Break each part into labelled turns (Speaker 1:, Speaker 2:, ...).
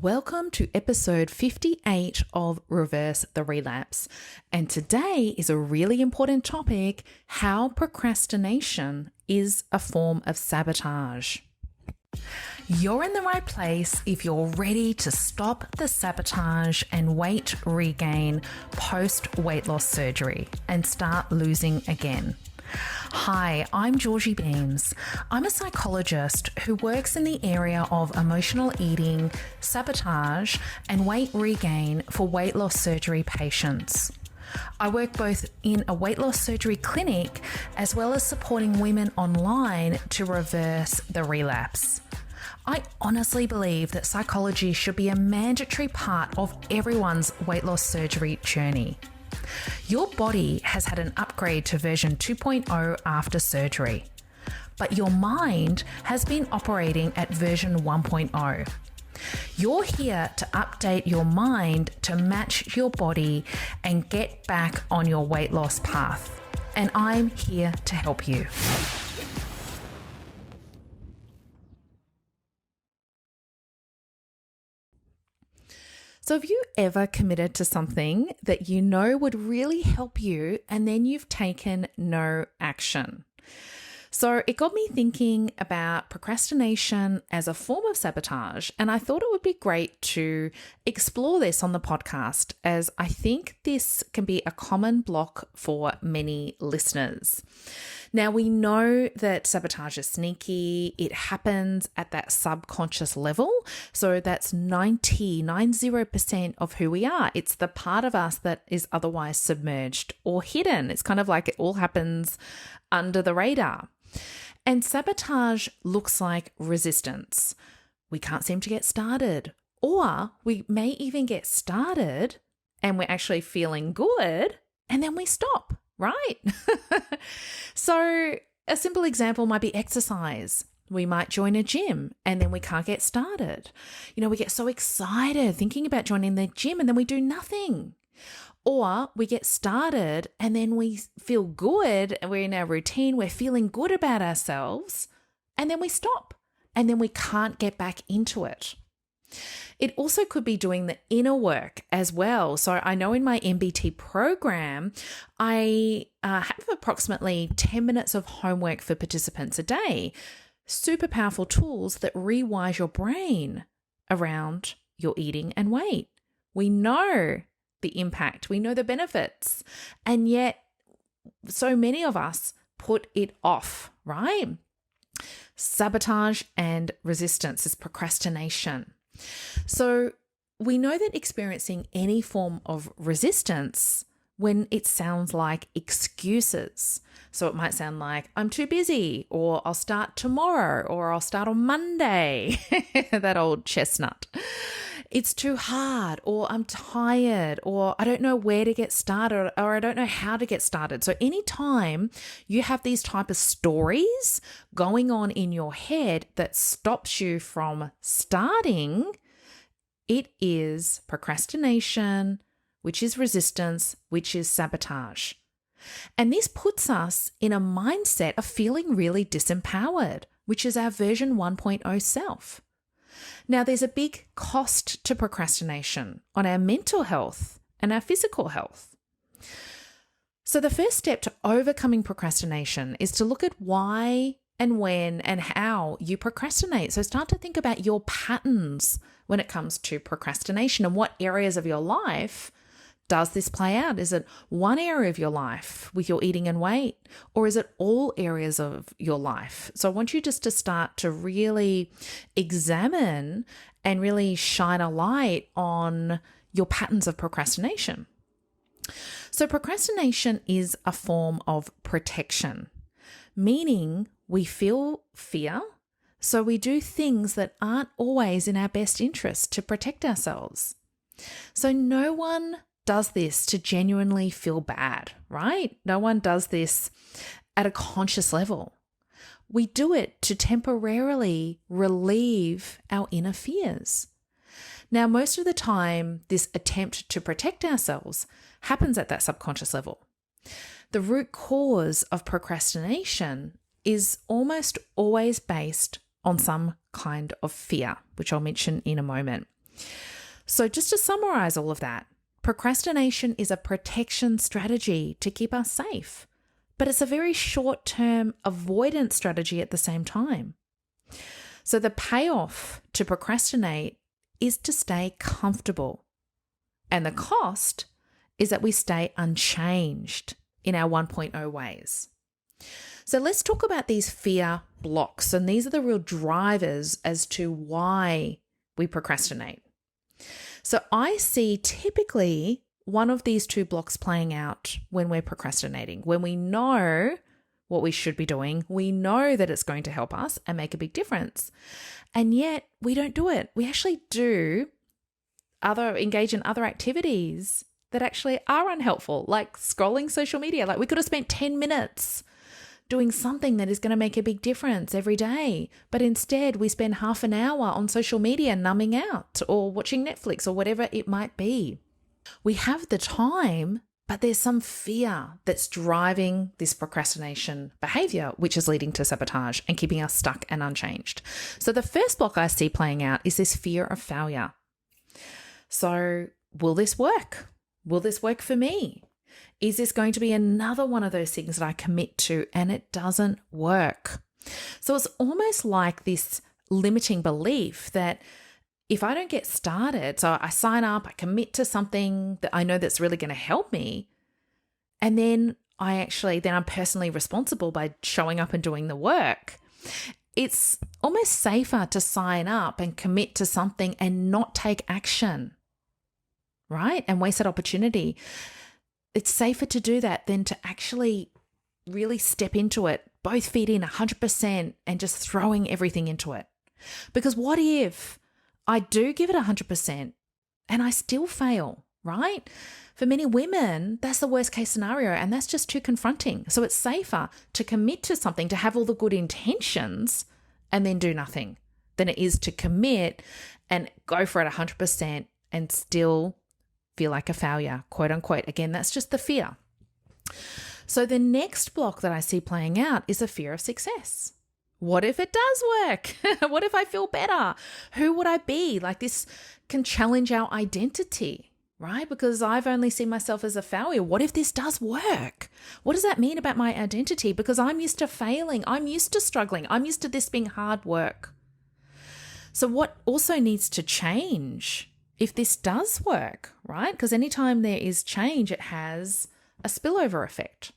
Speaker 1: Welcome to episode 58 of Reverse the Relapse. And today is a really important topic: how procrastination is a form of sabotage. You're in the right place if you're ready to stop the sabotage and weight regain post weight loss surgery and start losing again. Hi, I'm Georgie. I'm a psychologist who works in the area of emotional eating, sabotage, and weight regain for weight loss surgery patients. I work both in a weight loss surgery clinic as well as supporting women online to reverse the relapse. I honestly believe that psychology should be a mandatory part of everyone's weight loss surgery journey. Your body has had an upgrade to version 2.0 after surgery, but your mind has been operating at version 1.0. You're here to update your mind to match your body and get back on your weight loss path, and I'm here to help you. So have you ever committed to something that you know would really help you and then you've taken no action? So it got me thinking about procrastination as a form of sabotage, and I thought it would be great to explore this on the podcast, as I think this can be a common block for many listeners. Now, we know that sabotage is sneaky. It happens at that subconscious level. So that's 90% of who we are. It's the part of us that is otherwise submerged or hidden. It's kind of like it all happens under the radar. And sabotage looks like resistance. We can't seem to get started, or we may even get started and we're actually feeling good and then we stop, right? So a simple example might be exercise. We might join a gym and then we can't get started. We get so excited thinking about joining the gym and then we do nothing. Or we get started and then we feel good and we're in our routine, we're feeling good about ourselves, and then we stop and then we can't get back into it. It also could be doing the inner work as well. So I know in my MBT program, I have approximately 10 minutes of homework for participants a day. Super powerful tools that rewire your brain around your eating and weight. We know the impact, we know the benefits, and yet so many of us put it off, right? Sabotage and resistance is procrastination. So we know that experiencing any form of resistance when it sounds like excuses. So it might sound like, I'm too busy, or I'll start tomorrow, or I'll start on Monday, that old chestnut. It's too hard, or I'm tired, or I don't know where to get started, or I don't know how to get started. So anytime you have these type of stories going on in your head that stops you from starting, it is procrastination, which is resistance, which is sabotage. And this puts us in a mindset of feeling really disempowered, which is our version 1.0 self. Now, there's a big cost to procrastination on our mental health and our physical health. So the first step to overcoming procrastination is to look at why and when and how you procrastinate. So start to think about your patterns when it comes to procrastination and what areas of your life does this play out? Is it one area of your life with your eating and weight, or is it all areas of your life? So I want you just to start to really examine and really shine a light on your patterns of procrastination. So procrastination is a form of protection, meaning we feel fear, so we do things that aren't always in our best interest to protect ourselves. So no one does this to genuinely feel bad, right? No one does this at a conscious level. We do it to temporarily relieve our inner fears. Now, most of the time, this attempt to protect ourselves happens at that subconscious level. The root cause of procrastination is almost always based on some kind of fear, which I'll mention in a moment. So just to summarize all of that, procrastination is a protection strategy to keep us safe, but it's a very short-term avoidance strategy at the same time. So the payoff to procrastinate is to stay comfortable. And the cost is that we stay unchanged in our 1.0 ways. So let's talk about these fear blocks. And these are the real drivers as to why we procrastinate. So I see typically one of these two blocks playing out when we're procrastinating. When we know what we should be doing, we know that it's going to help us and make a big difference. And yet we don't do it. We actually engage in other activities that actually are unhelpful, like scrolling social media. Like we could have spent 10 minutes doing something that is going to make a big difference every day. But instead we spend half an hour on social media numbing out or watching Netflix or whatever it might be. We have the time, but there's some fear that's driving this procrastination behavior, which is leading to sabotage and keeping us stuck and unchanged. So the first block I see playing out is this fear of failure. So will this work? Will this work for me? Is this going to be another one of those things that I commit to and it doesn't work? So it's almost like this limiting belief that if I don't get started, so I sign up, I commit to something that I know that's really going to help me, and then I'm personally responsible by showing up and doing the work. It's almost safer to sign up and commit to something and not take action, right? And waste that opportunity. It's safer to do that than to actually really step into it, both feet in 100% and just throwing everything into it. Because what if I do give it 100% and I still fail, right? For many women, that's the worst case scenario, and that's just too confronting. So it's safer to commit to something, to have all the good intentions and then do nothing, than it is to commit and go for it 100% and still feel like a failure, quote unquote. Again, that's just the fear. So the next block that I see playing out is a fear of success. What if it does work? What if I feel better? Who would I be? Like, this can challenge our identity, right? Because I've only seen myself as a failure. What if this does work? What does that mean about my identity? Because I'm used to failing. I'm used to struggling. I'm used to this being hard work. So what also needs to change if this does work, right? Because anytime there is change, it has a spillover effect.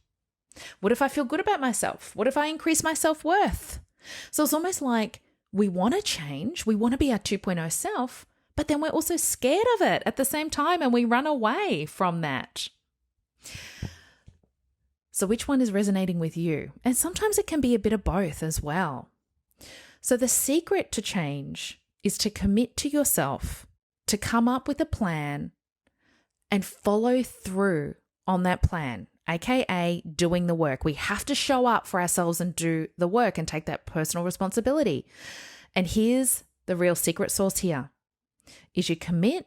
Speaker 1: What if I feel good about myself? What if I increase my self-worth? So it's almost like we want to change, we want to be our 2.0 self, but then we're also scared of it at the same time and we run away from that. So which one is resonating with you? And sometimes it can be a bit of both as well. So the secret to change is to commit to yourself, to come up with a plan and follow through on that plan, aka doing the work. We have to show up for ourselves and do the work and take that personal responsibility. And here's the real secret sauce here, is you commit,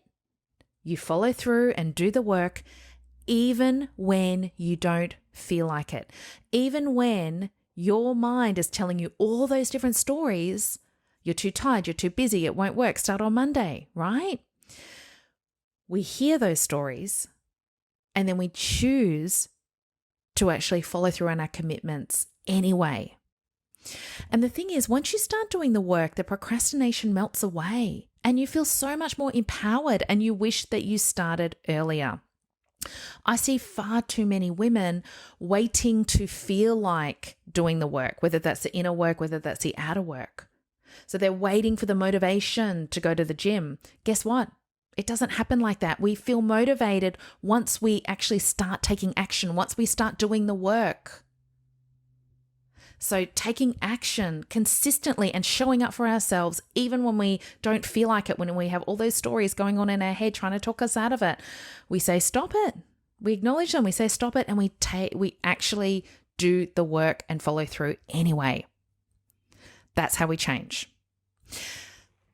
Speaker 1: you follow through and do the work, even when you don't feel like it. Even when your mind is telling you all those different stories, you're too tired, you're too busy, it won't work, start on Monday, right? We hear those stories and then we choose to actually follow through on our commitments anyway. And the thing is, once you start doing the work, the procrastination melts away and you feel so much more empowered and you wish that you started earlier. I see far too many women waiting to feel like doing the work, whether that's the inner work, whether that's the outer work. So they're waiting for the motivation to go to the gym. Guess what? It doesn't happen like that. We feel motivated once we actually start taking action, once we start doing the work. So taking action consistently and showing up for ourselves, even when we don't feel like it, when we have all those stories going on in our head trying to talk us out of it, we say, stop it. We acknowledge them. We say, stop it. And we actually do the work and follow through anyway. That's how we change.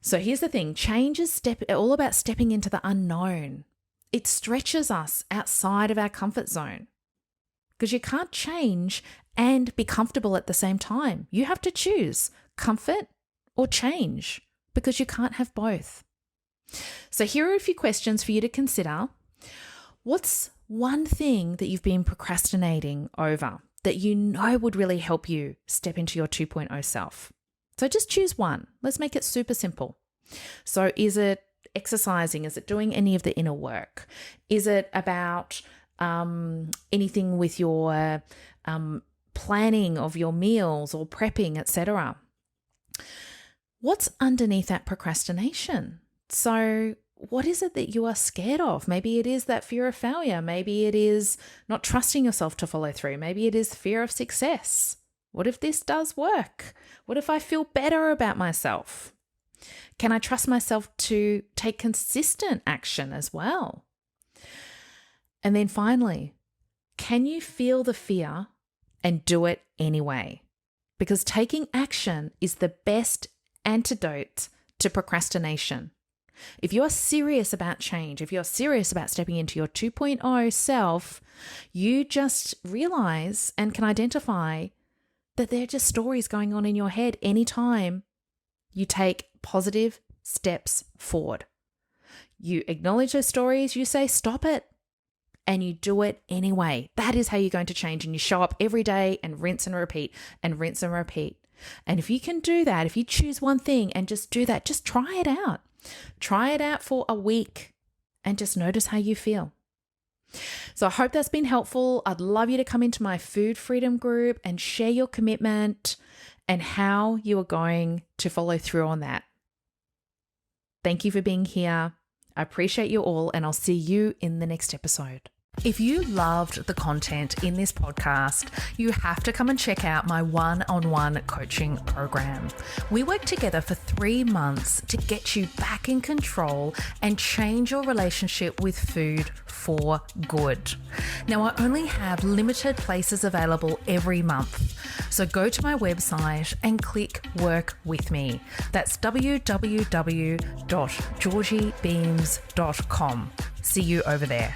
Speaker 1: So here's the thing. Change is all about stepping into the unknown. It stretches us outside of our comfort zone because you can't change and be comfortable at the same time. You have to choose comfort or change because you can't have both. So here are a few questions for you to consider. What's one thing that you've been procrastinating over that you know would really help you step into your 2.0 self? So just choose one. Let's make it super simple. So is it exercising? Is it doing any of the inner work? Is it about anything with your planning of your meals or prepping, etc.? What's underneath that procrastination? So what is it that you are scared of? Maybe it is that fear of failure. Maybe it is not trusting yourself to follow through. Maybe it is fear of success. What if this does work? What if I feel better about myself? Can I trust myself to take consistent action as well? And then finally, can you feel the fear and do it anyway? Because taking action is the best antidote to procrastination. If you're serious about change, if you're serious about stepping into your 2.0 self, you just realize and can identify that they're just stories going on in your head anytime you take positive steps forward. You acknowledge those stories, you say, stop it, and you do it anyway. That is how you're going to change, and you show up every day and rinse and repeat and rinse and repeat. And if you can do that, if you choose one thing and just do that, just try it out. Try it out for a week and just notice how you feel. So I hope that's been helpful. I'd love you to come into my food freedom group and share your commitment and how you are going to follow through on that. Thank you for being here. I appreciate you all, and I'll see you in the next episode. If you loved the content in this podcast, you have to come and check out my one-on-one coaching program. We work together for 3 months to get you back in control and change your relationship with food for good. Now, I only have limited places available every month, so go to my website and click Work With Me. That's www.georgiebeams.com. See you over there.